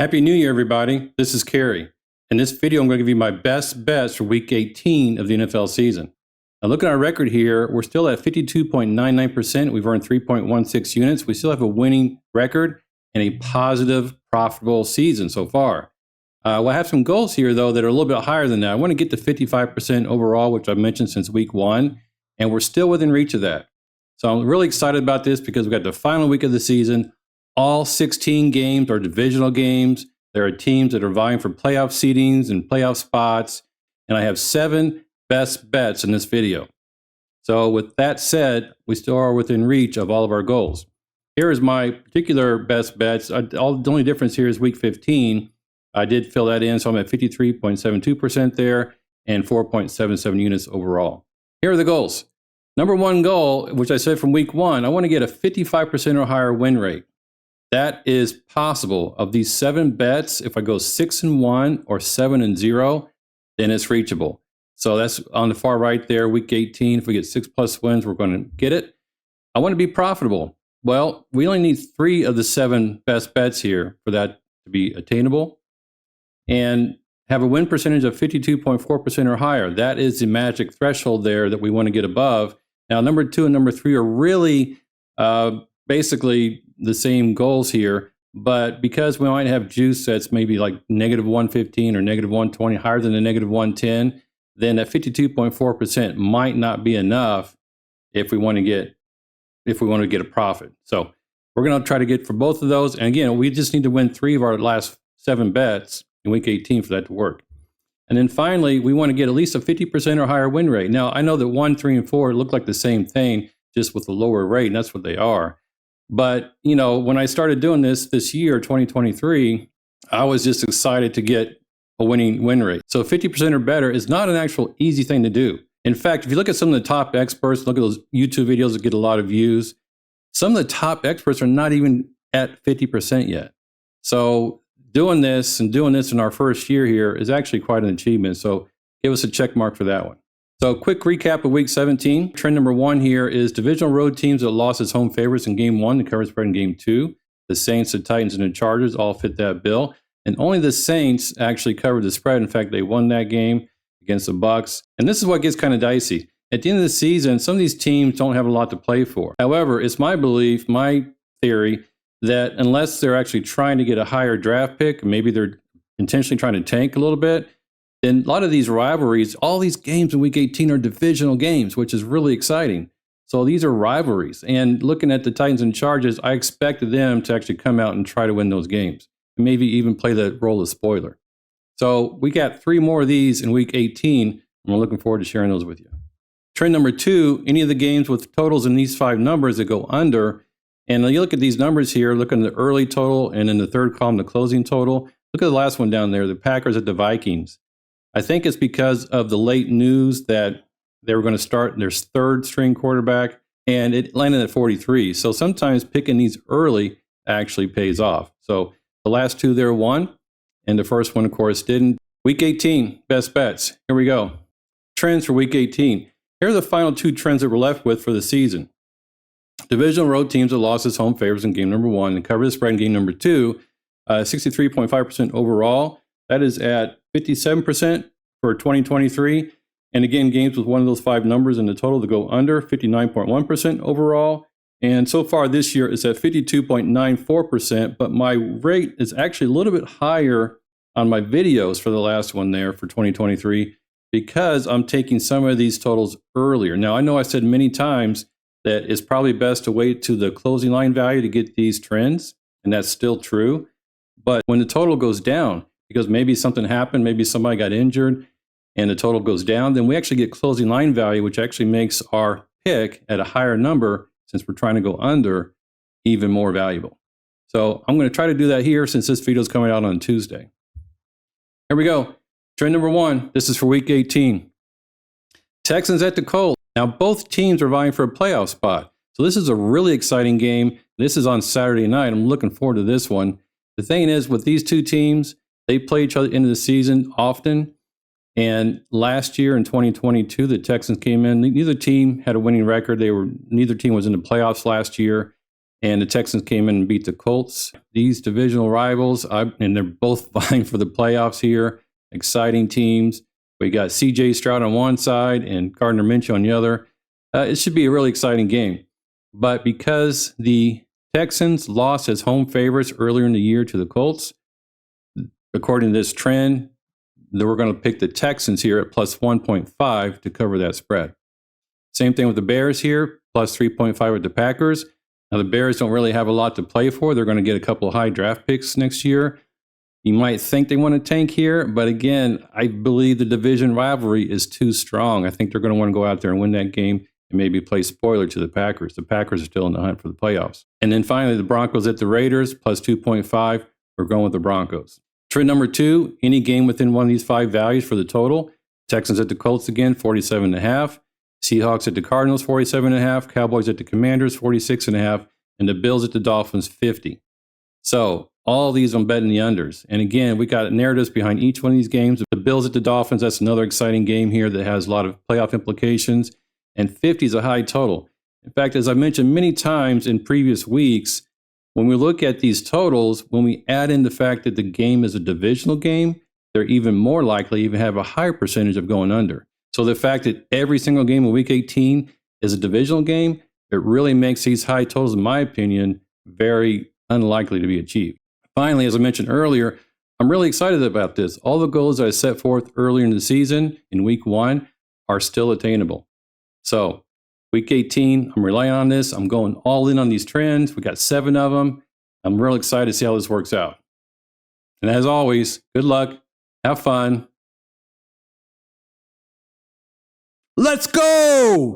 Happy New Year, everybody. This is Kerry. In this video, I'm going to give you my best bets for Week 18 of the NFL season. Now, look at our record here. We're still at 52.99%. We've earned 3.16 units. We still have a winning record and a positive, profitable season so far. Well, I have some goals here, though, that are a little bit higher than that. I want to get to 55% overall, which I've mentioned since Week 1, and we're still within reach of that. So I'm really excited about this because we've got the final week of the season. All 16 games are divisional games. There are teams that are vying for playoff seedings and playoff spots. And I have 7 best bets in this video. So with that said, we still are within reach of all of our goals. Here is my particular best bets. The only difference here is Week 15. I did fill that in, so I'm at 53.72% there and 4.77 units overall. Here are the goals. Number 1 goal, which I said from Week 1, I want to get a 55% or higher win rate. That is possible. Of these 7 bets, if I go 6-1 or 7-0, then it's reachable. So that's on the far right there, Week 18. If we get 6+ wins, we're going to get it. I want to be profitable. Well, we only need 3 of the 7 best bets here for that to be attainable. And have a win percentage of 52.4% or higher. That is the magic threshold there that we want to get above. Now, number 2 and number 3 are really basically the same goals here, but because we might have juice that's maybe like -115 or -120, higher than the -110, then that 52.4% might not be enough if we want to get a profit. So we're going to try to get for both of those. And again, we just need to win 3 of our last 7 bets in Week 18 for that to work. And then finally, we want to get at least a 50% or higher win rate. Now, I know that 1, 3, and 4 look like the same thing, just with a lower rate, and that's what they are. But, you know, when I started doing this year, 2023, I was just excited to get a winning win rate. So 50% or better is not an actual easy thing to do. In fact, if you look at some of the top experts, look at those YouTube videos that get a lot of views, some of the top experts are not even at 50% yet. So doing this in our first year here is actually quite an achievement. So give us a check mark for that one. So quick recap of Week 17. Trend number 1 here is divisional road teams that lost as home favorites in Game 1 to cover spread in Game 2. The Saints, the Titans, and the Chargers all fit that bill. And only the Saints actually covered the spread. In fact, they won that game against the Bucs. And this is what gets kind of dicey. At the end of the season, some of these teams don't have a lot to play for. However, it's my belief, my theory, that unless they're actually trying to get a higher draft pick, maybe they're intentionally trying to tank a little bit, then a lot of these rivalries, all these games in Week 18 are divisional games, which is really exciting. So these are rivalries. And looking at the Titans and Chargers, I expected them to actually come out and try to win those games, and maybe even play the role of spoiler. So we got 3 more of these in Week 18, and we're looking forward to sharing those with you. Trend number 2, any of the games with totals in these 5 numbers that go under. And you look at these numbers here, look at the early total, and in the third column, the closing total. Look at the last one down there, the Packers at the Vikings. I think it's because of the late news that they were going to start their 3rd string quarterback, and it landed at 43. So sometimes picking these early actually pays off. So the last 2 there won, and the first one, of course, didn't. Week 18, best bets. Here we go. Trends for Week 18. Here are the final 2 trends that we're left with for the season. Divisional road teams that lost as home favorites in Game number 1 and cover the spread in Game number 2, 63.5% overall. That is at 57% for 2023. And again, games with one of those 5 numbers in the total to go under, 59.1% overall. And so far this year it's at 52.94%, but my rate is actually a little bit higher on my videos for the last one there for 2023 because I'm taking some of these totals earlier. Now, I know I said many times that it's probably best to wait to the closing line value to get these trends, and that's still true. But when the total goes down, because maybe something happened, maybe somebody got injured, and the total goes down, then we actually get closing line value, which actually makes our pick at a higher number, since we're trying to go under, even more valuable. So I'm going to try to do that here since this video is coming out on Tuesday. Here we go. Trend number 1. This is for Week 18. Texans at the Colts. Now, both teams are vying for a playoff spot. So this is a really exciting game. This is on Saturday night. I'm looking forward to this one. The thing is, with these 2 teams, they play each other into the season often. And last year in 2022, the Texans came in. Neither team had a winning record. Neither team was in the playoffs last year. and the Texans came in and beat the Colts. These divisional rivals, and they're both vying for the playoffs here. Exciting teams. We got C.J. Stroud on one side and Gardner Minshew on the other. It should be a really exciting game. But because the Texans lost as home favorites earlier in the year to the Colts, according to this trend, we're going to pick the Texans here at plus 1.5 to cover that spread. Same thing with the Bears here, plus 3.5 with the Packers. Now, the Bears don't really have a lot to play for. They're going to get a couple of high draft picks next year. You might think they want to tank here, but again, I believe the division rivalry is too strong. I think they're going to want to go out there and win that game and maybe play spoiler to the Packers. The Packers are still in the hunt for the playoffs. And then finally, the Broncos at the Raiders, plus 2.5. We're going with the Broncos. Trend number 2, any game within one of these 5 values for the total. Texans at the Colts again, 47.5. Seahawks at the Cardinals, 47.5. Cowboys at the Commanders, 46.5. And the Bills at the Dolphins, 50. So all these I'm betting the unders. And again, we got narratives behind each one of these games. The Bills at the Dolphins, that's another exciting game here that has a lot of playoff implications. And 50 is a high total. In fact, as I mentioned many times in previous weeks, when we look at these totals, when we add in the fact that the game is a divisional game, they're even more likely to even have a higher percentage of going under. So the fact that every single game in Week 18 is a divisional game, it really makes these high totals, in my opinion, very unlikely to be achieved. Finally, as I mentioned earlier, I'm really excited about this. All the goals that I set forth earlier in the season, in Week 1, are still attainable. So Week 18, I'm relying on this. I'm going all in on these trends. We got 7 of them. I'm real excited to see how this works out. And as always, good luck. Have fun. Let's go!